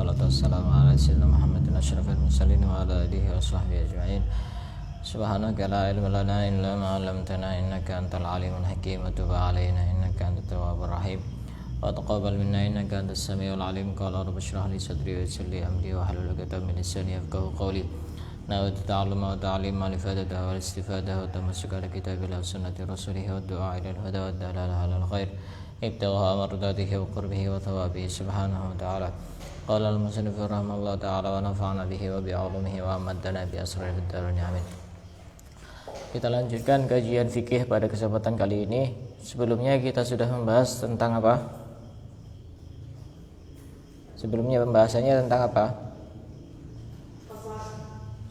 wassalatu wassalamu ala sayyidina Muhammadin asyrafil mursalin wa ala alihi wa sahbihi ajma'in. Subhanaka la ilma lana illa ma 'allamtana innaka antal alimul hakim wa tub 'alaina innaka antat tawwabur rahim wa taqabbal minna innaka antas samiul alim. Qala rabbi shrah li sadri wa yassir li amri wa hlul 'uqdatam min lisani yafqahu qawli. Nawaitu ta'alluma wa ta'lima li fadada wal istifada wa tamassuka bi kitabillah wa sunnati rasulih wa du'a ila al-huda wa dalalah ala al-khair ibtigha mardatihi wa qurbihi wa thawabihi subhanahu wa ta'ala. Qala al-musannif rahimahullah ta'ala wa nafa'ana bihi wa bi'ulumihi wa amadana bi asrarih ad-darin amin. Kita lanjutkan kajian fikih pada kesempatan kali ini. Sebelumnya kita sudah membahas tentang apa? Sebelumnya pembahasannya tentang apa?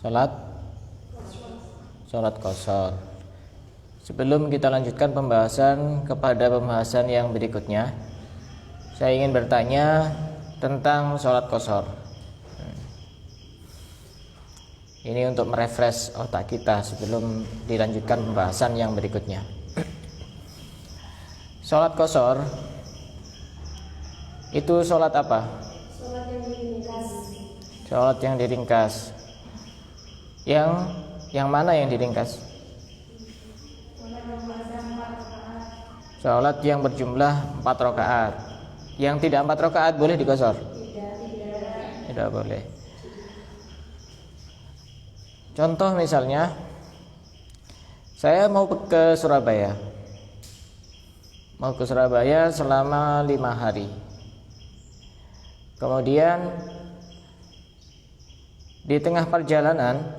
Salat qashar. Sebelum kita lanjutkan pembahasan kepada pembahasan yang berikutnya, saya ingin bertanya tentang salat qashar. Ini untuk merefresh otak kita sebelum dilanjutkan pembahasan yang berikutnya. Salat qashar itu salat apa? Salat yang diringkas. Salat yang diringkas. Yang mana yang diringkas? Salat yang berjumlah 4 rakaat. Yang tidak 4 rakaat boleh diqashar? Tidak boleh. Contoh misalnya, saya mau ke Surabaya. Mau ke Surabaya selama 5 hari. Kemudian di tengah perjalanan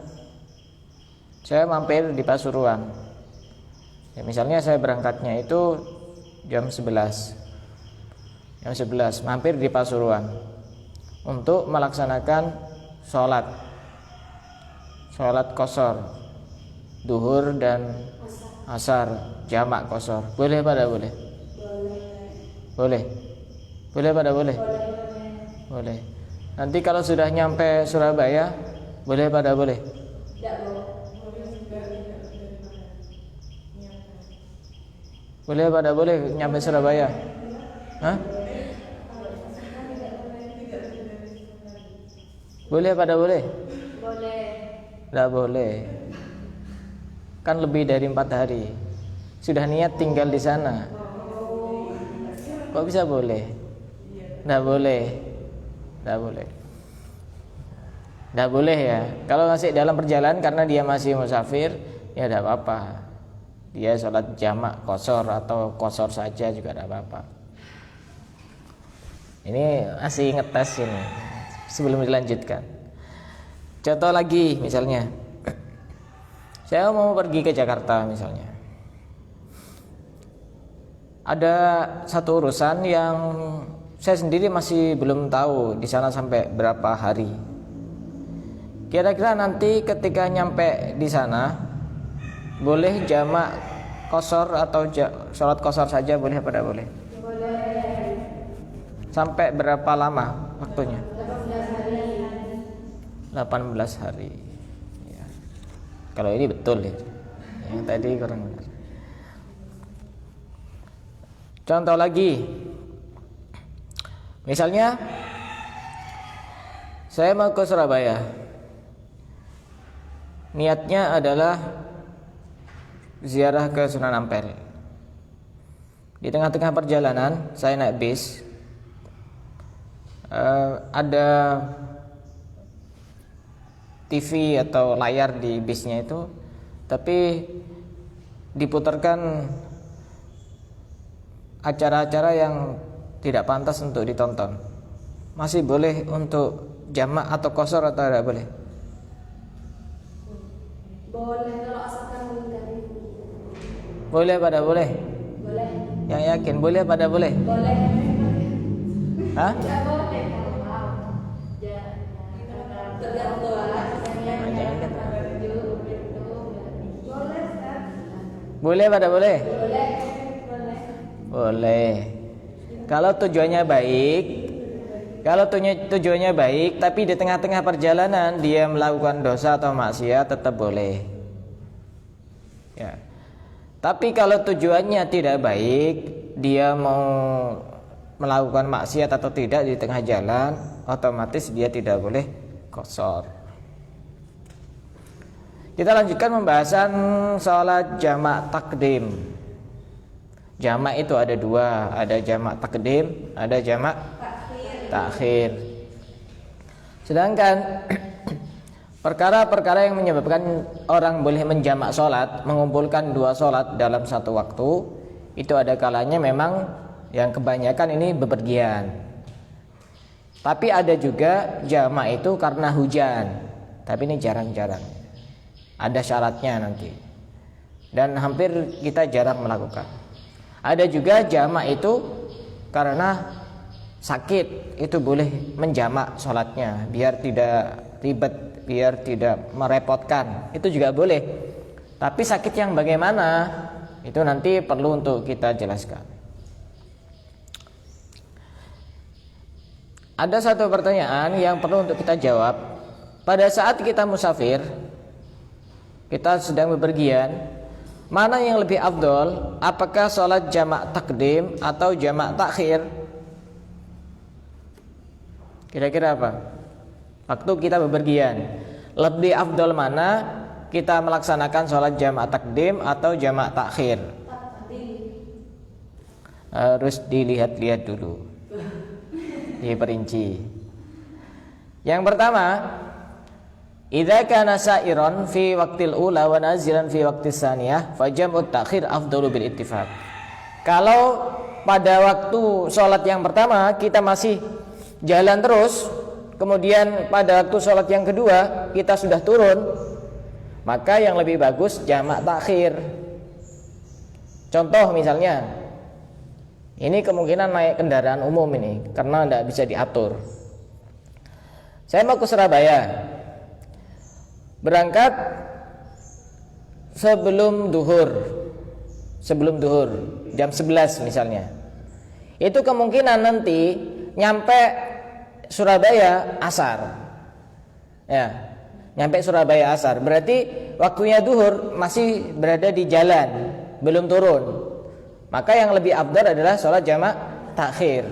saya mampir di Pasuruan. Ya, misalnya saya berangkatnya itu jam 11. Jam 11 mampir di Pasuruan untuk melaksanakan sholat qashar duhur dan asar jamak qashar. Boleh pada boleh? Boleh. Boleh pada boleh? Boleh. Nanti kalau sudah nyampe Surabaya boleh pada boleh? Boleh pada boleh nyampe Surabaya? Hah? Boleh pada boleh? Boleh. Tidak boleh. Kan lebih dari 4 hari. Sudah niat tinggal di sana. Kok bisa boleh? Tidak boleh. Tidak boleh. Tidak boleh ya. Kalau masih dalam perjalanan karena dia masih musafir, ya tidak apa-apa. Dia sholat jamak qashar atau qashar saja juga tidak apa-apa. Ini masih ngetes ini sebelum dilanjutkan. Contoh lagi misalnya, saya mau pergi ke Jakarta misalnya. Ada satu urusan yang saya sendiri masih belum tahu di sana sampai berapa hari. Kira-kira nanti ketika nyampe di sana boleh jamak qashar atau sholat qashar saja boleh pada boleh? Boleh. Sampai berapa lama waktunya? 18 hari. Ya. Kalau ini betul ya. Yang tadi kurang benar. Contoh lagi. Misalnya saya mau ke Surabaya. Niatnya adalah ziarah ke Sunan Ampel. Di tengah-tengah perjalanan saya naik bis. Ada TV atau layar di bisnya itu, tapi diputarkan acara-acara yang tidak pantas untuk ditonton. Masih boleh untuk jamak atau qashar atau tidak boleh? Boleh kalau asalkan menghindari. Boleh pada boleh? Boleh. Yang yakin boleh pada boleh? Boleh. Hah? Tidak boleh kalau mau. Ya. Tergantung Boleh, Ustaz. Boleh pada boleh? Boleh. Boleh. Boleh. Kalau tujuannya baik, tujuannya baik, tapi di tengah-tengah perjalanan dia melakukan dosa atau maksiat tetap boleh. Ya. Tapi kalau tujuannya tidak baik, dia mau melakukan maksiat atau tidak di tengah jalan, otomatis dia tidak boleh qasar. Kita lanjutkan pembahasan sholat jamak takdim. Jamak itu ada dua, ada jamak takdim, ada jamak takhir. Sedangkan perkara-perkara yang menyebabkan orang boleh menjamak sholat, mengumpulkan dua sholat dalam satu waktu, itu ada kalanya memang yang kebanyakan ini bepergian. Tapi ada juga jamak itu karena hujan. Tapi ini jarang-jarang. Ada syaratnya nanti. Dan hampir kita jarang melakukan. Ada juga jamak itu karena sakit. Itu boleh menjamak sholatnya biar tidak ribet, biar tidak merepotkan. Itu juga boleh. Tapi sakit yang bagaimana? Itu nanti perlu untuk kita jelaskan. Ada satu pertanyaan yang perlu untuk kita jawab. Pada saat kita musafir, kita sedang bepergian, mana yang lebih afdol? Apakah sholat jamak takdim atau jamak takhir? Kira-kira apa? Waktu kita bepergian, lebih afdol mana? Kita melaksanakan sholat jamak takdim atau jamak takhir? Harus dilihat-lihat dulu, diperinci. Yang pertama, idza kana sa'iran fi waqtil ula wa nazilan fi waqtis tsaniyah fa jam'ut takhir afdalu bil ittifaq. Kalau pada waktu sholat yang pertama kita masih jalan terus, kemudian pada waktu sholat yang kedua kita sudah turun, maka yang lebih bagus jamak takhir. Contoh misalnya, ini kemungkinan naik kendaraan umum ini karena tidak bisa diatur. Saya mau ke Surabaya, berangkat sebelum duhur jam 11 misalnya. Itu kemungkinan nanti nyampe Surabaya asar. Ya, nyampe Surabaya asar. Berarti waktunya duhur masih berada di jalan, belum turun. Maka yang lebih afdal adalah sholat jamak takhir.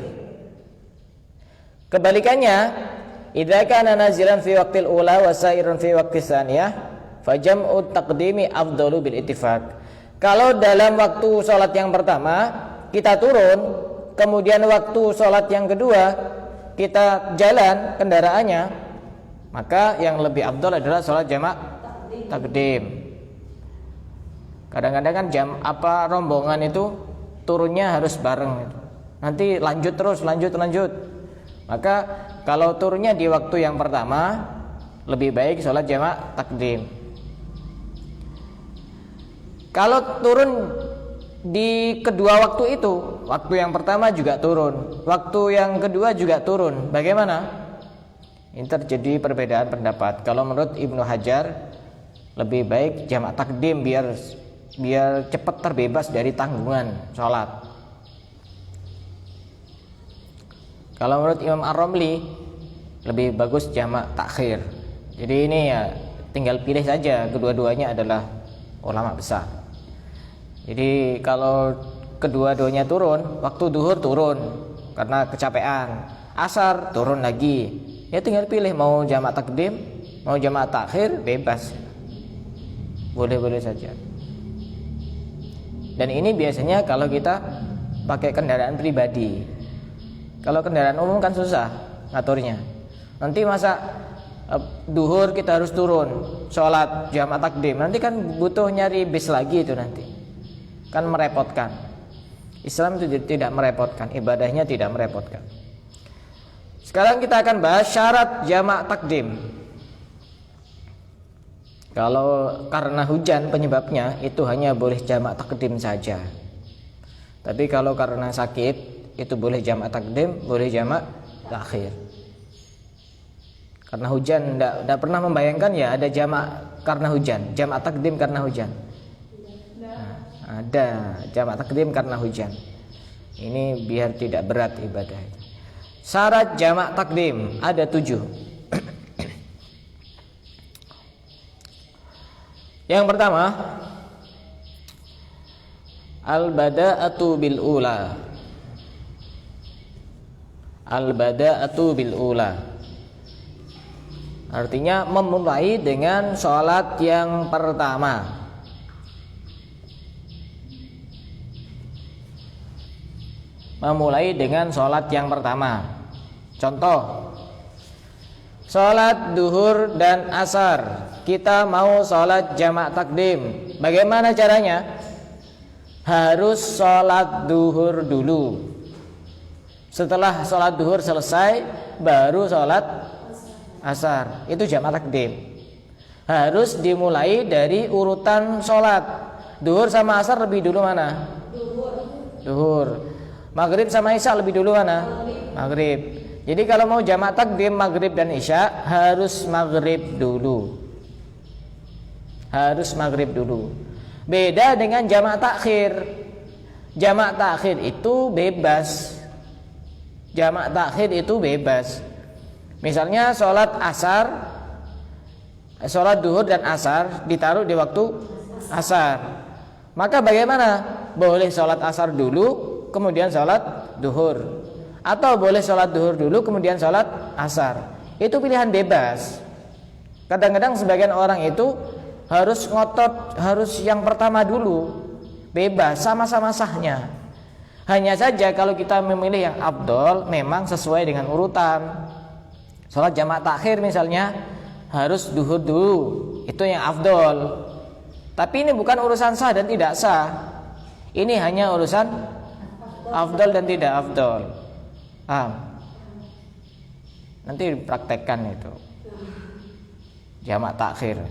Kebalikannya, idza kana nazilan fi waqtil ula wa sairun fi waqtis tsaniyah fa jam'u taqdimi afdalu bil ittifaq. Kalau dalam waktu sholat yang pertama kita turun, kemudian waktu sholat yang kedua kita jalan kendaraannya, maka yang lebih afdal adalah sholat jamak takdim. Kadang-kadang kan rombongan itu turunnya harus bareng. Nanti lanjut terus, lanjut. Maka kalau turunnya di waktu yang pertama, lebih baik sholat jamak takdim. Kalau turun di kedua waktu itu, waktu yang pertama juga turun, waktu yang kedua juga turun, bagaimana? Ini terjadi perbedaan pendapat. Kalau menurut Ibnu Hajar, lebih baik jamak takdim biar cepat terbebas dari tanggungan sholat. Kalau menurut Imam Ar-Ramli, lebih bagus jamak takhir. Jadi ini ya tinggal pilih saja, kedua-duanya adalah ulama besar. Jadi kalau kedua-duanya turun, waktu duhur turun karena kecapean, asar turun lagi, ya tinggal pilih mau jamak takdim, mau jamak takhir, bebas, boleh-boleh saja. Dan ini biasanya kalau kita pakai kendaraan pribadi. Kalau kendaraan umum kan susah ngaturnya. Nanti masa duhur kita harus turun sholat jamak takdim, nanti kan butuh nyari bis lagi itu nanti. Kan merepotkan. Islam itu tidak merepotkan, ibadahnya tidak merepotkan. Sekarang kita akan bahas syarat jamak takdim. Kalau karena hujan penyebabnya, itu hanya boleh jamak takdim saja. Tapi kalau karena sakit, itu boleh jamak takdim, boleh jamak takhir. Karena hujan, tidak pernah membayangkan ya ada jamak karena hujan, jamak takdim karena hujan. Nah, ada jamak takdim karena hujan. Ini biar tidak berat ibadah. Syarat jamak takdim ada 7. Yang pertama, al-bada'atu bil ula. Al-bada'atu bil ula. Artinya memulai dengan sholat yang pertama. Memulai dengan sholat yang pertama. Contoh, sholat duhur dan asar. Kita mau sholat jamak takdim. Bagaimana caranya? Harus sholat duhur dulu. Setelah sholat duhur selesai, baru sholat asar. Itu jamak takdim. Harus dimulai dari urutan sholat. Duhur sama asar lebih dulu mana? Duhur. Maghrib sama isya lebih dulu mana? Maghrib. Jadi kalau mau jamak takdim maghrib dan isya, harus maghrib dulu. Harus maghrib dulu. Beda dengan jamak takhir. Jamak takhir itu bebas. Jamak takhir itu bebas. Misalnya sholat asar, sholat duhur dan asar ditaruh di waktu asar. Maka bagaimana? Boleh sholat asar dulu, kemudian sholat duhur, atau boleh sholat duhur dulu kemudian sholat asar. Itu pilihan bebas. Kadang-kadang sebagian orang itu harus ngotot, harus yang pertama dulu. Bebas, sama-sama sahnya. Hanya saja kalau kita memilih yang afdol, memang sesuai dengan urutan. Sholat jamak takhir misalnya harus duhur dulu, itu yang afdol. Tapi ini bukan urusan sah dan tidak sah. Ini hanya urusan afdol dan tidak afdol. Paham? Nanti dipraktekkan itu jamak takhir.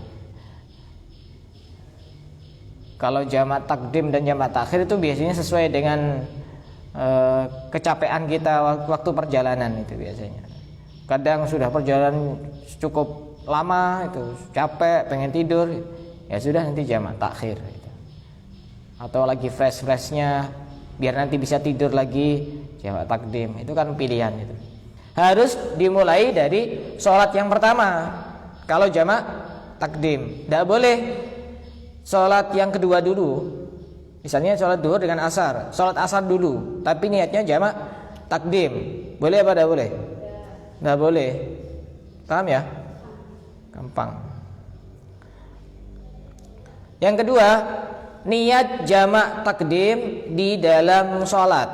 Kalau jamak takdim dan jamak takhir itu biasanya sesuai dengan kecapean kita waktu perjalanan itu biasanya. Kadang sudah perjalanan cukup lama itu capek, pengen tidur, ya sudah nanti jamak takhir gitu. Atau lagi fresh-freshnya biar nanti bisa tidur lagi, jamak takdim. Itu kan pilihan itu. Harus dimulai dari sholat yang pertama. Kalau jamak takdim, tidak boleh sholat yang kedua dulu. Misalnya sholat duhur dengan asar, sholat asar dulu, tapi niatnya jamak takdim. Boleh apa tidak boleh? Tidak boleh. Paham ya? Gampang. Yang kedua, niat jamak takdim di dalam sholat.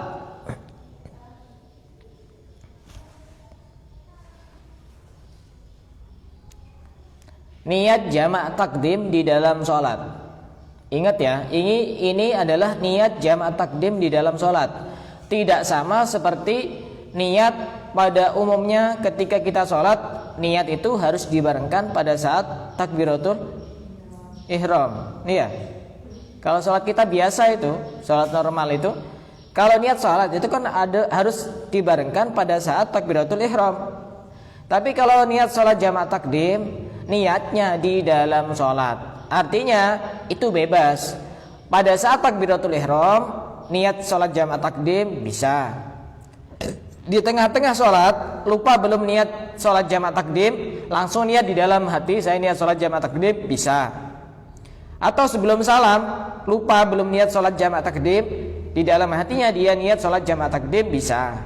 Niat jamak takdim di dalam sholat. Ingat ya, ini adalah niat jamak takdim di dalam sholat. Tidak sama seperti niat pada umumnya ketika kita sholat. Niat itu harus dibarengkan pada saat takbiratul ihram. Iya. Kalau sholat kita biasa itu, sholat normal itu, kalau niat sholat itu kan harus dibarengkan pada saat takbiratul ihram. Tapi kalau niat sholat jamak takdim, niatnya di dalam sholat. Artinya itu bebas. Pada saat takbiratul ihram, niat sholat jamak takdim bisa. Di tengah-tengah sholat lupa belum niat sholat jamak takdim, langsung niat di dalam hati saya niat sholat jamak takdim bisa. Atau sebelum salam lupa belum niat sholat jamak takdim, di dalam hatinya dia niat sholat jamak takdim bisa.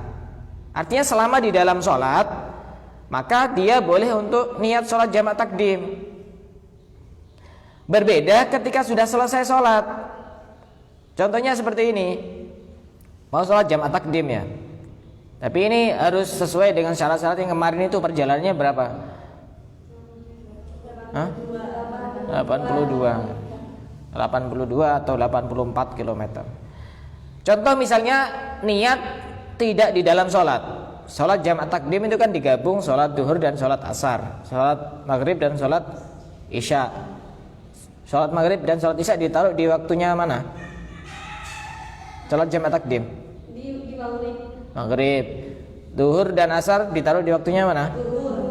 Artinya selama di dalam sholat, maka dia boleh untuk niat sholat jamak takdim. Berbeda ketika sudah selesai sholat. Contohnya seperti ini, mau sholat jamak takdim ya, tapi ini harus sesuai dengan syarat-syarat yang kemarin itu. Perjalanannya berapa? 82 atau 84 km. Contoh misalnya niat tidak di dalam sholat. Sholat jamak takdim itu kan digabung sholat duhur dan sholat asar, sholat maghrib dan sholat isya. Sholat maghrib dan sholat isya ditaruh di waktunya mana? Sholat jamak takdim di maghrib. Maghrib. Duhur dan asar ditaruh di waktunya mana?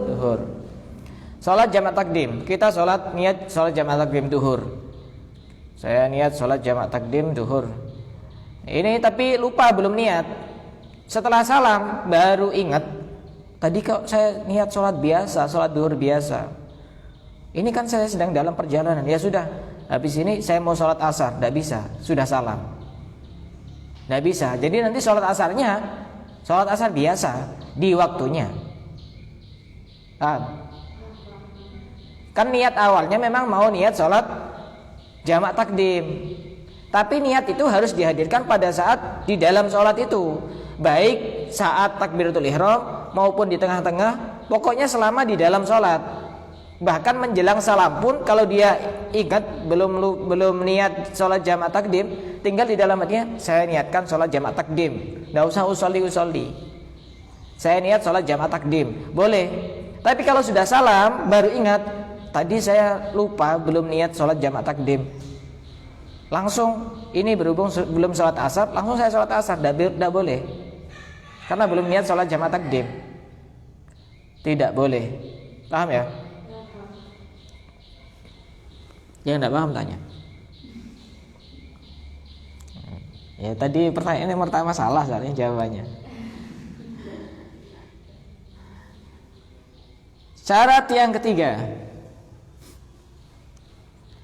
Duhur. Sholat jamak takdim, kita niat sholat jamak takdim duhur. Saya niat sholat jamak takdim duhur. Ini tapi lupa belum niat. Setelah salam baru ingat, tadi kok saya niat sholat biasa, sholat duhur biasa. Ini kan saya sedang dalam perjalanan. Ya sudah, habis ini saya mau sholat asar, tidak bisa, sudah salam, tidak bisa. Jadi nanti sholat asarnya sholat asar biasa. di waktunya. Kan niat awalnya memang mau niat sholat jamak takdim, tapi niat itu harus dihadirkan pada saat di dalam sholat itu, baik saat takbiratul ihram maupun di tengah-tengah, pokoknya selama di dalam sholat. Bahkan menjelang salam pun kalau dia ingat belum niat sholat jamak takdim, tinggal di dalam hatinya, saya niatkan sholat jamak takdim, nggak usah usolli, saya niat sholat jamak takdim, boleh. Tapi kalau sudah salam baru ingat, tadi saya lupa belum niat sholat jamak takdim, langsung ini berhubung belum sholat asar, langsung saya sholat asar, tidak boleh, karena belum niat sholat jamak takdim, tidak boleh. Paham ya? Yang tidak paham tanya. Ya tadi pertanyaan yang pertama salah soalnya jawabannya. Syarat yang ketiga,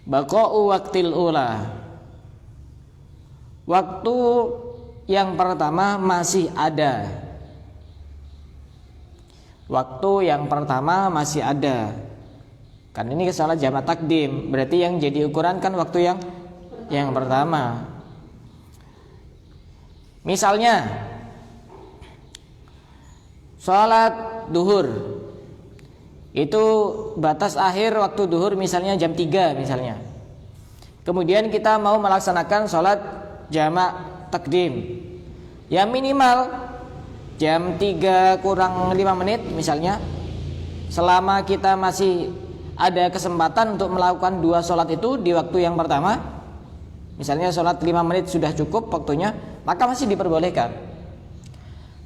baqa'u waqtil ula. Waktu yang pertama masih ada. Waktu yang pertama masih ada. Kan ini salat jamak takdim, berarti yang jadi ukuran kan waktu yang pertama. Misalnya salat duhur, itu batas akhir waktu duhur misalnya jam 3 misalnya. Kemudian kita mau melaksanakan sholat jamak takdim, ya minimal jam 3 kurang 5 menit misalnya. Selama kita masih ada kesempatan untuk melakukan 2 sholat itu di waktu yang pertama, misalnya sholat 5 menit sudah cukup waktunya, maka masih diperbolehkan.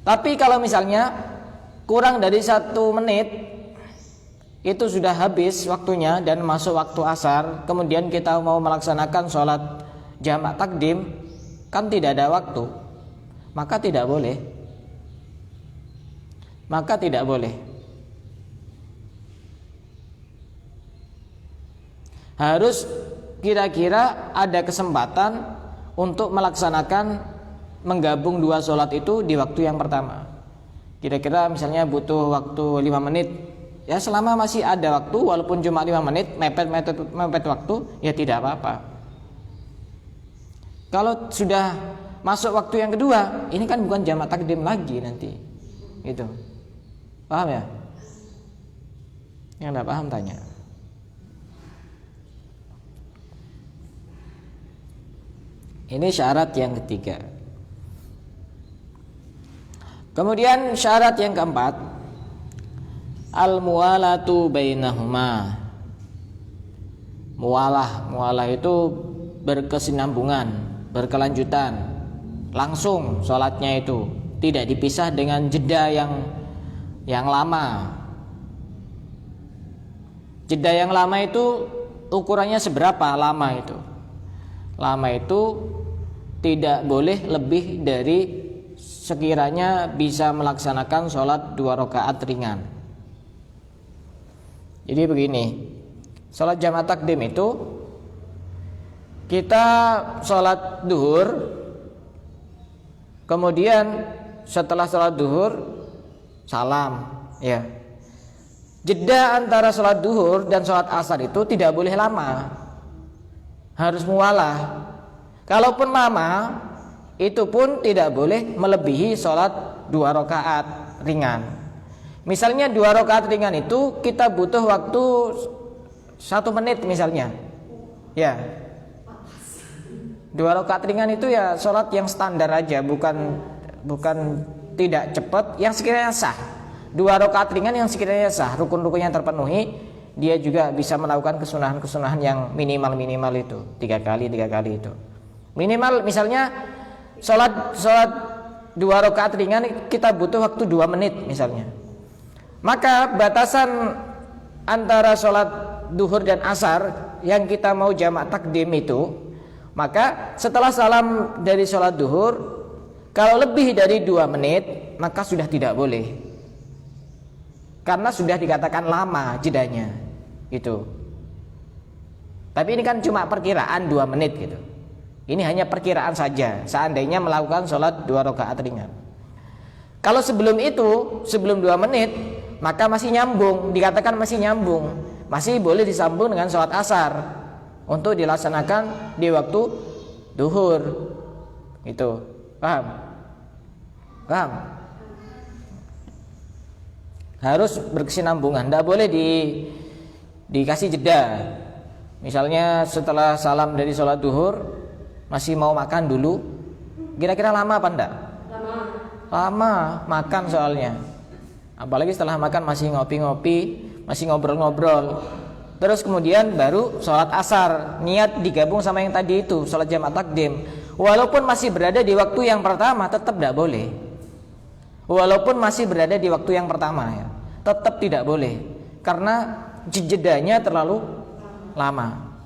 Tapi kalau misalnya kurang dari 1 menit itu sudah habis waktunya dan masuk waktu asar, kemudian kita mau melaksanakan sholat jamak takdim, kan tidak ada waktu, maka tidak boleh. Maka tidak boleh. Harus kira-kira ada kesempatan untuk melaksanakan menggabung 2 sholat itu di waktu yang pertama. Kira-kira misalnya butuh waktu 5 menit, ya selama masih ada waktu, walaupun cuma 5 menit mepet waktu, ya tidak apa-apa. Kalau sudah masuk waktu yang kedua, ini kan bukan jamak takdim lagi nanti, gitu. Paham ya? Yang tidak paham tanya. Ini syarat yang ketiga. Kemudian syarat yang keempat, al-muwalatu bainahuma. Muwalah itu berkesinambungan, berkelanjutan, langsung sholatnya itu, tidak dipisah dengan jeda yang lama. Jeda yang lama itu ukurannya seberapa lama itu? Lama itu tidak boleh lebih dari sekiranya bisa melaksanakan sholat 2 rakaat ringan. Jadi begini, sholat jamak takdim itu kita sholat duhur, kemudian setelah sholat duhur salam, ya. Jeda antara sholat duhur dan sholat asar itu tidak boleh lama, harus muwalah. Kalaupun lama, itu pun tidak boleh melebihi sholat 2 rakaat ringan. Misalnya 2 rakaat ringan itu kita butuh waktu 1 menit misalnya, ya. 2 rakaat ringan itu ya sholat yang standar aja, bukan tidak cepat, yang sekiranya sah. 2 rakaat ringan yang sekiranya sah, rukun-rukunnya terpenuhi, dia juga bisa melakukan kesunahan-kesunahan yang minimal itu 3 kali itu. Minimal misalnya sholat 2 rakaat ringan kita butuh waktu 2 menit misalnya. Maka batasan antara sholat duhur dan asar yang kita mau jamak takdim itu, maka setelah salam dari sholat duhur, kalau lebih dari 2 menit maka sudah tidak boleh, karena sudah dikatakan lama jedanya gitu. Tapi ini kan cuma perkiraan 2 menit gitu. Ini hanya perkiraan saja seandainya melakukan sholat 2 rakaat ringan. Kalau sebelum itu, sebelum 2 menit, maka masih nyambung, dikatakan masih nyambung, masih boleh disambung dengan sholat asar untuk dilaksanakan di waktu duhur. Itu paham? Paham? Harus berkesinambungan, tidak boleh dikasih jeda. Misalnya setelah salam dari sholat duhur masih mau makan dulu, kira-kira lama apa enggak? Lama makan soalnya. Apalagi setelah makan masih ngopi-ngopi, masih ngobrol-ngobrol. Terus kemudian baru sholat asar, niat digabung sama yang tadi itu, sholat jamak takdim. Walaupun masih berada di waktu yang pertama, tetap tidak boleh. Walaupun masih berada di waktu yang pertama, ya, tetap tidak boleh, karena jedanya terlalu lama.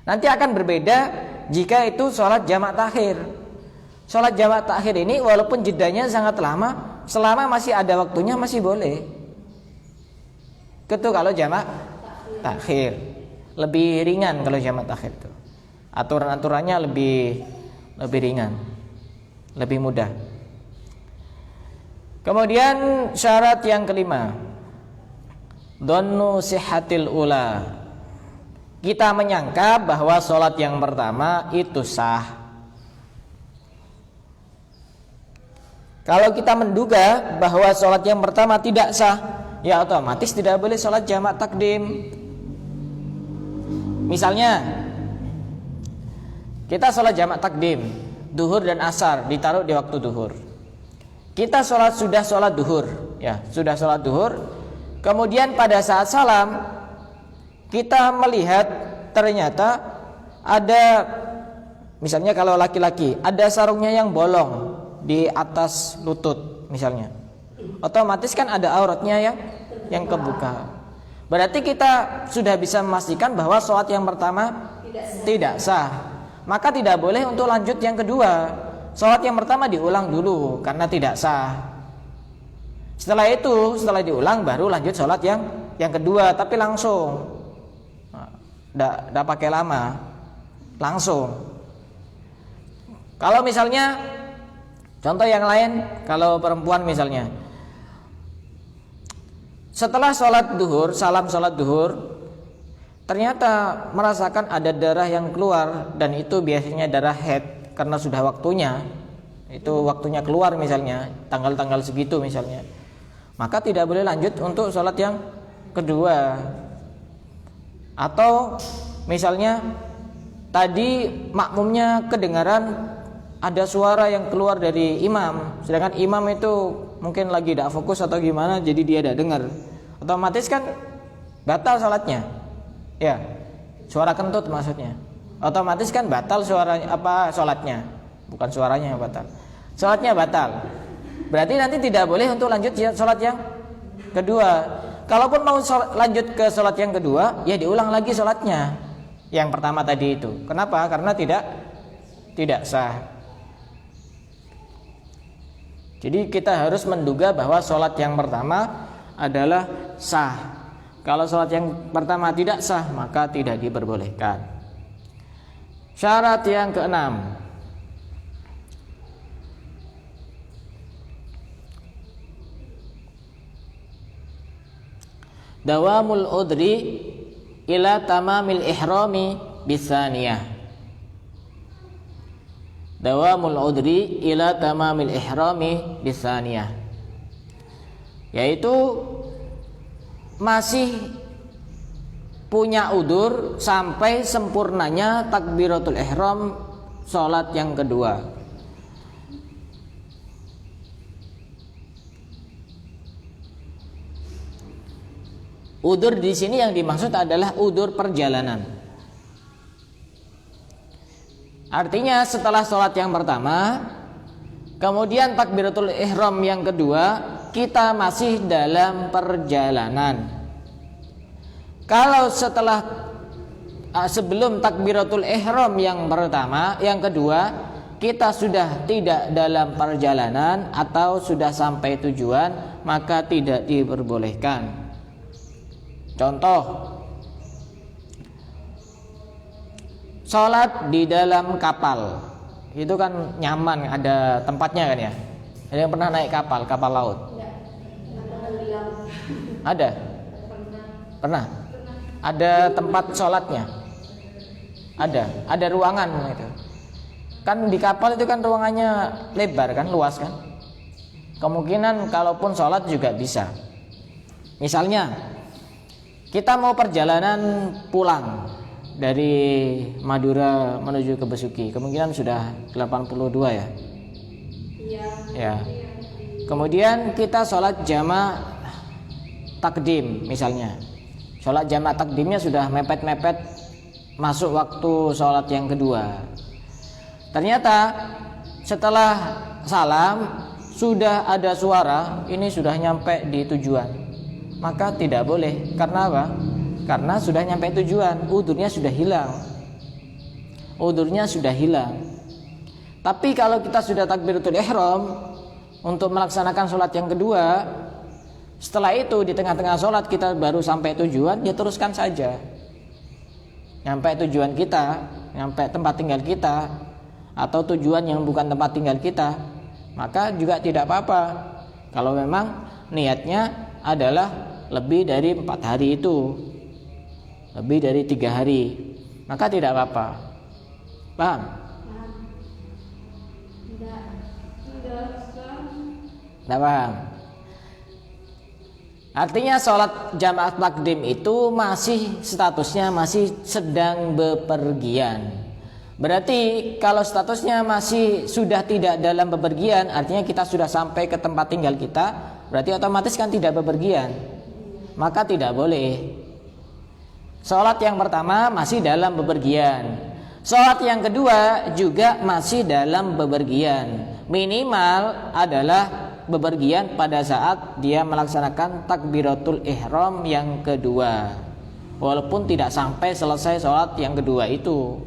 Nanti akan berbeda jika itu sholat jamak takhir. Sholat jamak takhir ini walaupun jedanya sangat lama, selama masih ada waktunya masih boleh. Itu kalau jamak takhir. Lebih ringan kalau jamak takhir itu. Aturan-aturannya lebih ringan, lebih mudah. Kemudian syarat yang kelima, dhannu sihhatil ula. Kita menyangka bahwa sholat yang pertama itu sah. Kalau kita menduga bahwa sholat yang pertama tidak sah, ya otomatis tidak boleh sholat jamak takdim. Misalnya kita sholat jamak takdim, duhur dan asar ditaruh di waktu duhur. Kita sudah sholat duhur, ya sudah sholat duhur. Kemudian pada saat salam kita melihat ternyata ada, misalnya kalau laki-laki ada sarungnya yang bolong di atas lutut misalnya, otomatis kan ada auratnya yang kebuka. Berarti kita sudah bisa memastikan bahwa sholat yang pertama tidak sah. Maka tidak boleh untuk lanjut yang kedua. Sholat yang pertama diulang dulu karena tidak sah. Setelah itu, setelah diulang baru lanjut sholat yang kedua, tapi langsung, tidak pakai lama, langsung. Kalau misalnya contoh yang lain, kalau perempuan misalnya setelah sholat duhur, salam sholat duhur, ternyata merasakan ada darah yang keluar, dan itu biasanya darah haid karena sudah waktunya, itu waktunya keluar misalnya tanggal-tanggal segitu misalnya, maka tidak boleh lanjut untuk sholat yang kedua. Atau misalnya tadi makmumnya kedengaran ada suara yang keluar dari imam, sedangkan imam itu mungkin lagi tidak fokus atau gimana, jadi dia tidak dengar, otomatis kan batal sholatnya. Ya, suara kentut maksudnya. Otomatis kan batal suaranya, sholatnya. Bukan suaranya yang batal. Sholatnya batal. Berarti nanti tidak boleh untuk lanjut sholat yang kedua. Kalaupun mau lanjut ke sholat yang kedua, ya diulang lagi sholatnya yang pertama tadi itu. Kenapa? Karena tidak sah. Jadi kita harus menduga bahwa sholat yang pertama adalah sah. Kalau sholat yang pertama tidak sah, maka tidak diperbolehkan. Syarat yang keenam, dawamul udri ila tamamil ihrami bisaniyah. Dawamul udri ila tamamil ihrami bisaniyah, yaitu masih punya udur sampai sempurnanya takbiratul ihram sholat yang kedua. Udur di sini yang dimaksud adalah udur perjalanan. Artinya setelah sholat yang pertama, kemudian takbiratul ihram yang kedua, kita masih dalam perjalanan. Kalau sebelum takbiratul ihram yang pertama, yang kedua, kita sudah tidak dalam perjalanan atau sudah sampai tujuan, maka tidak diperbolehkan. Contoh, sholat di dalam kapal, itu kan nyaman, ada tempatnya kan ya. Ada yang pernah naik kapal laut? Enggak. Pernah bilang. Ada? Pernah. Pernah? Ada tempat sholatnya? Ada ruangan itu. Kan di kapal itu kan ruangannya lebar kan, luas kan? Kemungkinan kalaupun sholat juga bisa. Misalnya kita mau perjalanan pulang dari Madura menuju ke Besuki, kemungkinan sudah 82 ya. Iya. Ya. Kemudian kita sholat jama' takdim misalnya. Sholat jama' takdimnya sudah mepet-mepet masuk waktu sholat yang kedua. Ternyata setelah salam sudah ada suara, ini sudah nyampe di tujuan. Maka tidak boleh. Karena apa? Karena sudah nyampe tujuan, udhurnya sudah hilang. Udhurnya sudah hilang. Tapi kalau kita sudah takbiratul ihram untuk melaksanakan sholat yang kedua, setelah itu di tengah-tengah sholat kita baru sampai tujuan, ya teruskan saja. Nyampe tujuan kita, nyampe tempat tinggal kita, atau tujuan yang bukan tempat tinggal kita, maka juga tidak apa-apa. Kalau memang niatnya adalah lebih dari 4 hari itu, lebih dari 3 hari, maka tidak apa-apa. Paham? Enggak. Tidak paham? Artinya sholat jamaah takdim itu masih statusnya masih sedang bepergian. Berarti kalau statusnya masih sudah tidak dalam bepergian, artinya kita sudah sampai ke tempat tinggal kita, berarti otomatis kan tidak bepergian. Maka tidak boleh. Sholat yang pertama masih dalam bepergian. Sholat yang kedua juga masih dalam bepergian. Minimal adalah bepergian pada saat dia melaksanakan takbiratul ihram yang kedua, walaupun tidak sampai selesai sholat yang kedua itu.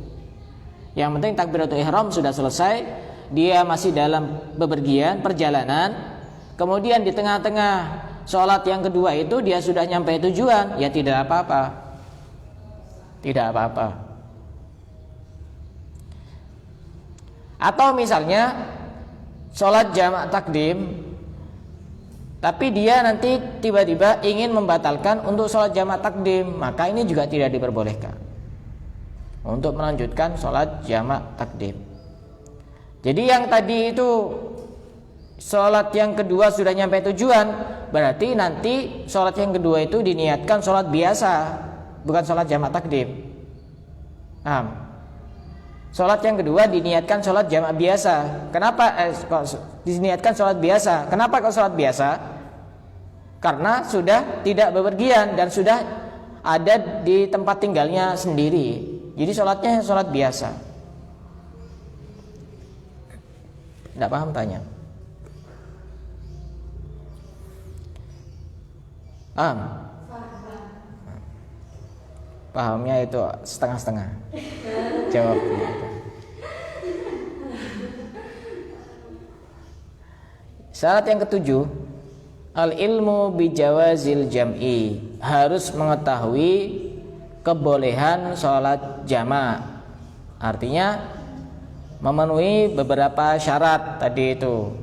Yang penting takbiratul ihram sudah selesai, dia masih dalam bepergian perjalanan, kemudian di tengah-tengah sholat yang kedua itu dia sudah nyampe tujuan, ya tidak apa-apa. Tidak apa-apa. Atau misalnya sholat jamak takdim, tapi dia nanti tiba-tiba ingin membatalkan untuk sholat jamak takdim, maka ini juga tidak diperbolehkan untuk melanjutkan sholat jamak takdim. Jadi yang tadi itu sholat yang kedua sudah nyampe tujuan, berarti nanti sholat yang kedua itu diniatkan sholat biasa, bukan sholat jamak takdim. Sholat yang kedua diniatkan sholat jamak biasa. Kenapa kok diniatkan sholat biasa? Kenapa kok sholat biasa? Karena sudah tidak bepergian dan sudah ada di tempat tinggalnya sendiri. Jadi sholatnya sholat biasa. Tidak paham tanya? Paham? Pahamnya itu setengah-setengah. Jawabnya itu. Syarat yang ketujuh, al-ilmu bijawazil jam'i, harus mengetahui kebolehan sholat jama'. Artinya memenuhi beberapa syarat tadi itu.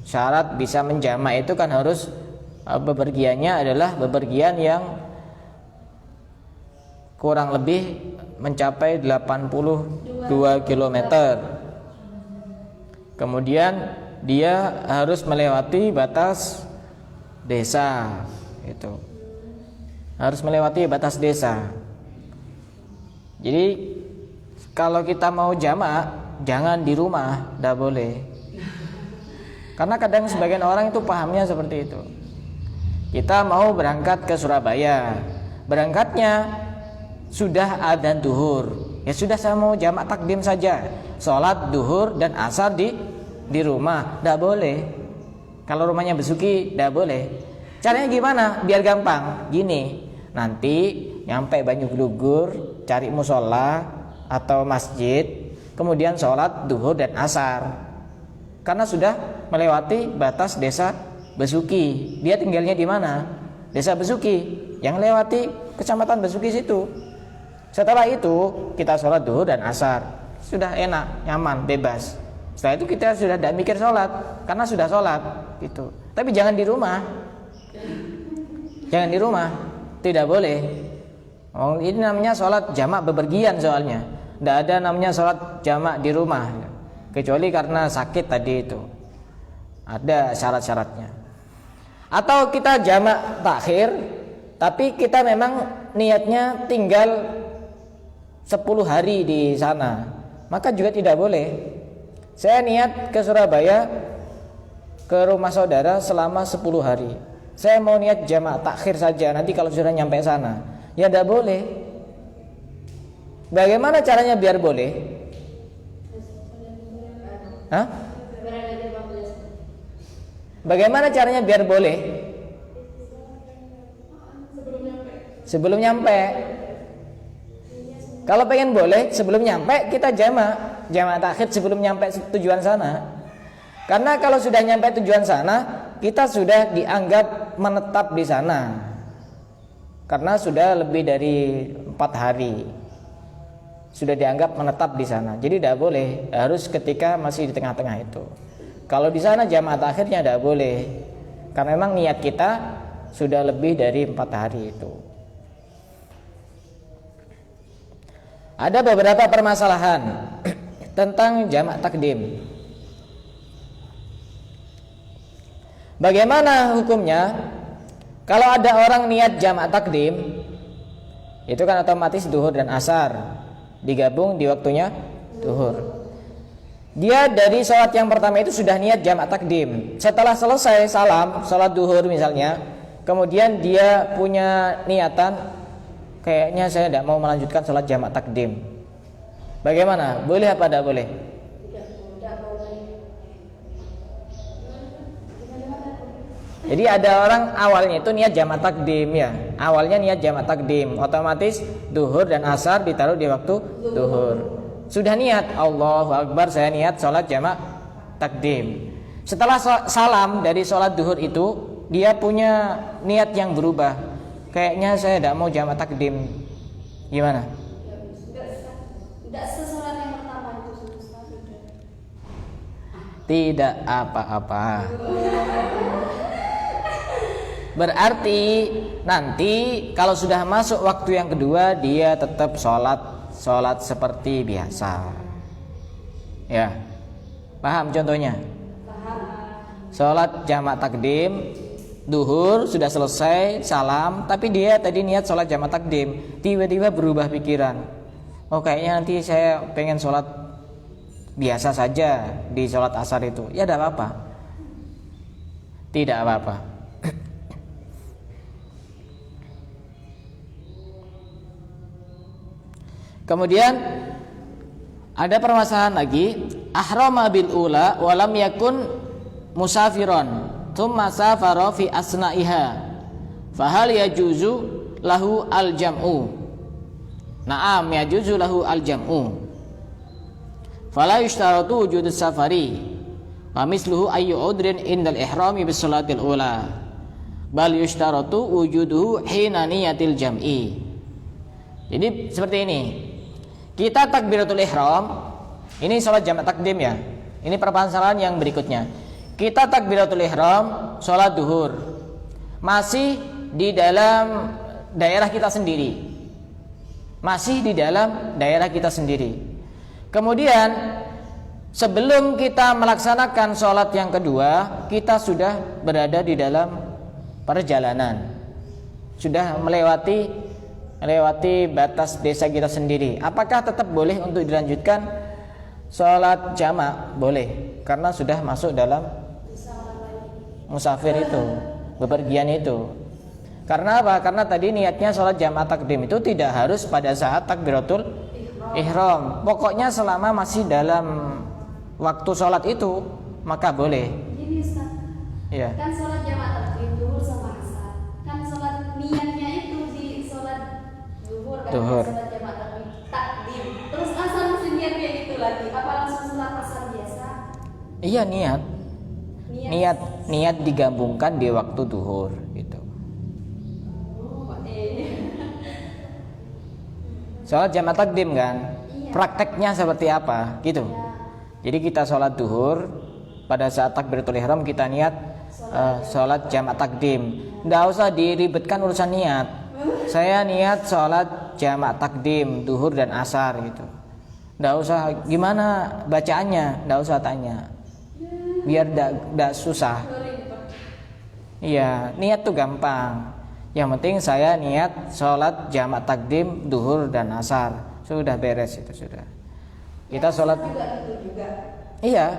Syarat bisa menjama' itu kan harus bepergiannya adalah bepergian yang kurang lebih mencapai 82 km. Kemudian dia harus melewati batas desa, itu harus melewati batas desa. Jadi kalau kita mau jamak, jangan di rumah, tidak boleh. Karena kadang sebagian orang itu pahamnya seperti itu. Kita mau berangkat ke Surabaya, berangkatnya sudah adzan duhur, ya sudah saya mau jamak takdim saja, sholat duhur dan asar di rumah, tidak boleh. Kalau rumahnya Besuki, tidak boleh. Caranya gimana? Biar gampang. Gini, nanti nyampe Banyuglugur, cari musola atau masjid, kemudian sholat duhur dan asar. Karena sudah melewati batas desa Besuki. Dia tinggalnya di mana? Desa Besuki, yang lewati kecamatan Besuki situ. Setelah itu kita sholat duhur dan asar, sudah enak, nyaman, bebas. Setelah itu kita sudah tidak mikir sholat karena sudah sholat gitu. Tapi jangan di rumah, jangan di rumah, tidak boleh. Oh, ini namanya sholat jamak bepergian soalnya. Tidak ada namanya sholat jamak di rumah, kecuali karena sakit tadi itu. Ada syarat-syaratnya. Atau kita jamak takhir, tapi kita memang niatnya tinggal 10 hari di sana, maka juga tidak boleh. Saya niat ke Surabaya, ke rumah saudara selama 10 hari. Saya mau niat jamak takhir saja, nanti kalau sudah nyampe sana, ya tidak boleh. Bagaimana caranya biar boleh? Hah? Bagaimana caranya biar boleh? Sebelum nyampe. Kalau pengen boleh sebelum nyampe, kita jamak takhir sebelum nyampe tujuan sana. Karena kalau sudah nyampe tujuan sana, kita sudah dianggap menetap di sana. Karena sudah lebih dari 4 hari sudah dianggap menetap di sana. Jadi tidak boleh, harus ketika masih di tengah-tengah itu. Kalau di sana jamak takhirnya tidak boleh, karena memang niat kita sudah lebih dari 4 hari itu. Ada beberapa permasalahan tentang jamak takdim. Bagaimana hukumnya kalau ada orang niat jamak takdim? Itu kan otomatis duhur dan asar digabung di waktunya duhur. Dia dari sholat yang pertama itu sudah niat jamak takdim. Setelah selesai salam sholat duhur misalnya, kemudian dia punya niatan, kayaknya saya tidak mau melanjutkan sholat jamak takdim. Bagaimana? Boleh apa tidak boleh? Jadi ada orang awalnya itu niat jamak takdim ya. Awalnya niat jamak takdim, otomatis duhur dan asar ditaruh di waktu duhur. Sudah niat, Allahu Akbar, saya niat sholat jamak takdim. Setelah salam dari sholat duhur itu, dia punya niat yang berubah. Kayaknya saya tidak mau jamak takdim. Gimana? Tidak sesolat yang pertama itu. Tidak apa-apa. Berarti nanti kalau sudah masuk waktu yang kedua, dia tetap sholat seperti biasa. Ya, paham contohnya? Sholat jamak takdim duhur sudah selesai salam, tapi dia tadi niat sholat jamak takdim, tiba-tiba berubah pikiran. Oh kayaknya nanti saya pengen sholat biasa saja di sholat asar itu. Ya tidak apa-apa. Tidak apa-apa. Kemudian ada permasalahan lagi, ahrama bil ula walam yakun musafiron thumma safara fi asna'iha fahal yajuzu lahu al jam'u. Na'am yajuzu lahu al jam'u. Fala yushtaratu wujudus safari wa misluhu ayyu udrin indal ihrami bis salatil ula bal yushtaratu wujuduhu hina niyatil jam'i. Jadi seperti ini. Kita takbiratul ihram, ini sholat jamak takdim ya. Ini permasalahan yang berikutnya. Kita takbiratul ihram, sholat duhur, masih di dalam daerah kita sendiri. Masih di dalam daerah kita sendiri. Kemudian sebelum kita melaksanakan sholat yang kedua, kita sudah berada di dalam perjalanan, sudah melewati batas desa kita sendiri. Apakah tetap boleh untuk dilanjutkan sholat jamak? Boleh, karena sudah masuk dalam musafir itu, bepergian itu. Karena apa? Karena tadi niatnya sholat jamak takdim itu tidak harus pada saat takbiratul ihram. Pokoknya selama masih dalam waktu sholat itu, maka boleh. Ini Ustaz. Ya. Kan sholat jamak takdim duhur sama asar. Kan sholat niatnya itu di sholat duhur kan Duhur. sholat jamak takdim. Terus asar mesti niat kayak gitu lagi. Apa langsung sholat asar biasa? Iya, niat digabungkan di waktu duhur gitu. Sholat jamak takdim kan, Iya. prakteknya seperti apa gitu. Jadi kita sholat duhur, pada saat takbiratul ihram kita niat sholat jamak takdim. Nggak usah diribetkan urusan niat. Saya niat sholat jamak takdim duhur dan asar gitu. Nggak usah gimana bacaannya, nggak usah tanya, biar nggak susah. Iya, niat tuh gampang. Yang penting saya niat sholat jamak takdim duhur dan asar, sudah beres itu sudah. Kita sholat iya,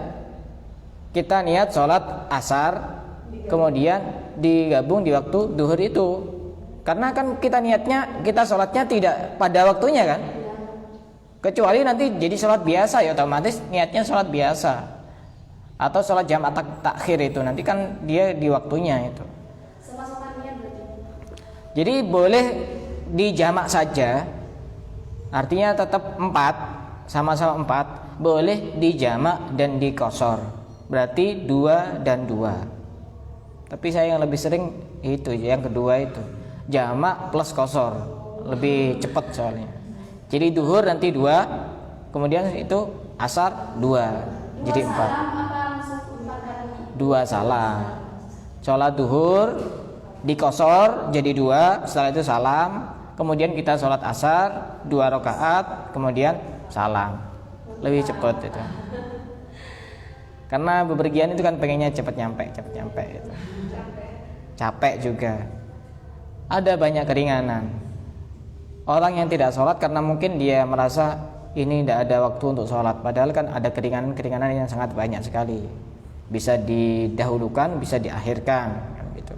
kita niat sholat asar, kemudian digabung di waktu duhur itu. Karena kan kita niatnya, kita sholatnya tidak pada waktunya kan. Kecuali nanti jadi sholat biasa ya otomatis niatnya sholat biasa. Atau sholat jamak takhir itu nanti kan dia di waktunya itu. Sama-sama niat berarti. Jadi boleh dijamak saja. Artinya tetap 4, sama-sama 4. Boleh dijamak dan dikosor. Berarti 2 dan 2. Tapi saya yang lebih sering itu yang kedua itu. Jamak plus kosor. Lebih cepat soalnya. Jadi duhur nanti 2, kemudian itu asar 2, jadi 4. 2 salam. Sholat duhur dikosor jadi 2, setelah itu salam. Kemudian kita sholat asar 2 rakaat, kemudian salam. Lebih cepat itu. Karena bepergian itu kan pengennya cepat nyampe gitu. Capek juga. Ada banyak keringanan. Orang yang tidak sholat karena mungkin dia merasa ini tidak ada waktu untuk sholat. Padahal kan ada keringanan yang sangat banyak sekali. Bisa didahulukan, bisa diakhirkan gitu.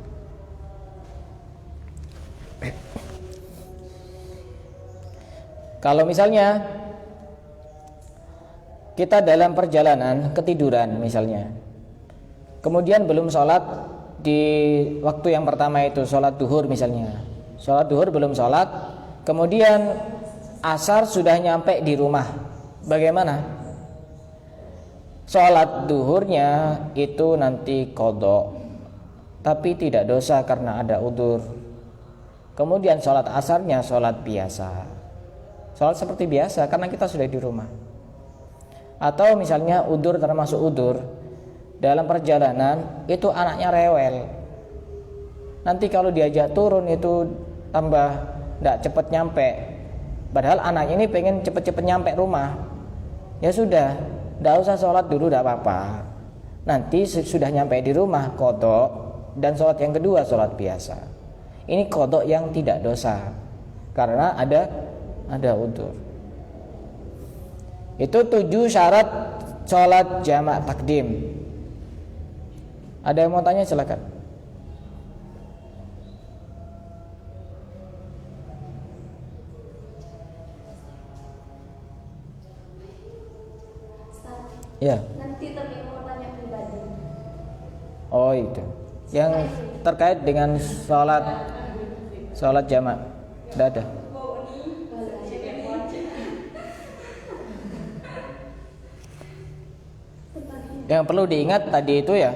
Kalau misalnya kita dalam perjalanan ketiduran misalnya, kemudian belum sholat di waktu yang pertama itu, sholat duhur misalnya, sholat duhur belum sholat, kemudian asar sudah nyampe di rumah, bagaimana? Sholat duhurnya itu nanti qadha, tapi tidak dosa karena ada udzur. Kemudian sholat asarnya sholat biasa, sholat seperti biasa karena kita sudah di rumah. Atau misalnya udzur, termasuk udzur dalam perjalanan itu anaknya rewel, nanti kalau diajak turun itu tambah tidak cepat nyampe. Padahal anaknya ini pengen cepat-cepat nyampe rumah. Ya sudah, tidak usah sholat dulu, tidak apa-apa. Nanti sudah nyampe di rumah qadha, dan sholat yang kedua sholat biasa. Ini qadha yang tidak dosa karena ada udzur. Itu 7 syarat sholat jamak takdim. Ada yang mau tanya silakan. Ya. Nanti tapi mau tanya pribadi. Oh itu. Yang terkait dengan sholat jamak. Tidak ada. Yang perlu diingat tadi itu ya,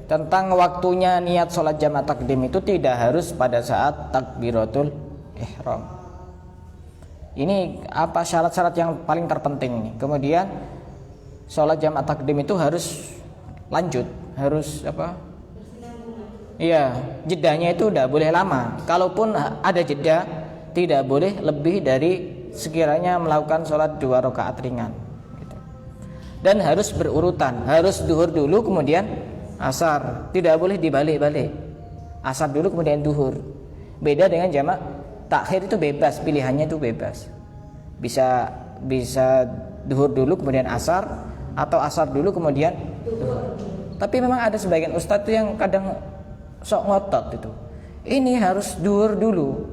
tentang waktunya niat sholat jamak takdim itu tidak harus pada saat takbiratul ihram. Ini apa syarat-syarat yang paling terpenting ini. Kemudian sholat jamak takdim itu harus lanjut, harus apa? Iya, jedanya itu tidak boleh lama. Kalaupun ada jeda, tidak boleh lebih dari sekiranya melakukan sholat 2 rakaat ringan. Gitu. Dan harus berurutan, harus duhur dulu kemudian asar, tidak boleh dibalik-balik. Asar dulu kemudian duhur. Beda dengan jamak takhir itu bebas, pilihannya itu bebas. Bisa duhur dulu kemudian asar, atau asar dulu kemudian duhur. Tapi memang ada sebagian ustadz tuh yang kadang sok ngotot itu. Ini harus duhur dulu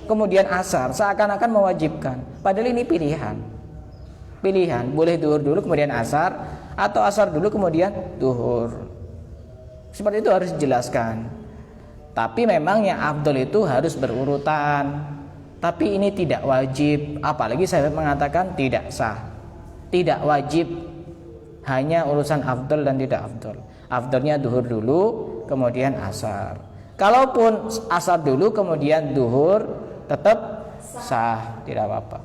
kemudian asar, seakan-akan mewajibkan. Padahal ini pilihan. Boleh duhur dulu kemudian asar, atau asar dulu kemudian duhur. Seperti itu harus dijelaskan. Tapi memang yang afdol itu harus berurutan. Tapi ini tidak wajib, apalagi saya mengatakan tidak sah. Tidak wajib, hanya urusan afdol dan tidak afdol. Afdolnya duhur dulu kemudian asar. Kalaupun asar dulu kemudian duhur tetap sah, tidak apa-apa.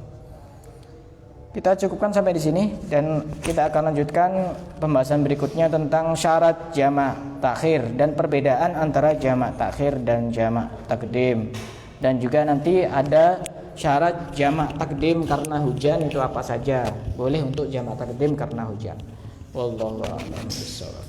kita cukupkan sampai di sini dan kita akan lanjutkan pembahasan berikutnya tentang syarat jamak takhir dan perbedaan antara jamak takhir dan jamak takdim. Dan juga nanti ada syarat jamak takdim karena hujan itu apa saja. Boleh untuk jamak takdim karena hujan. Wallahu a'lam bishawab.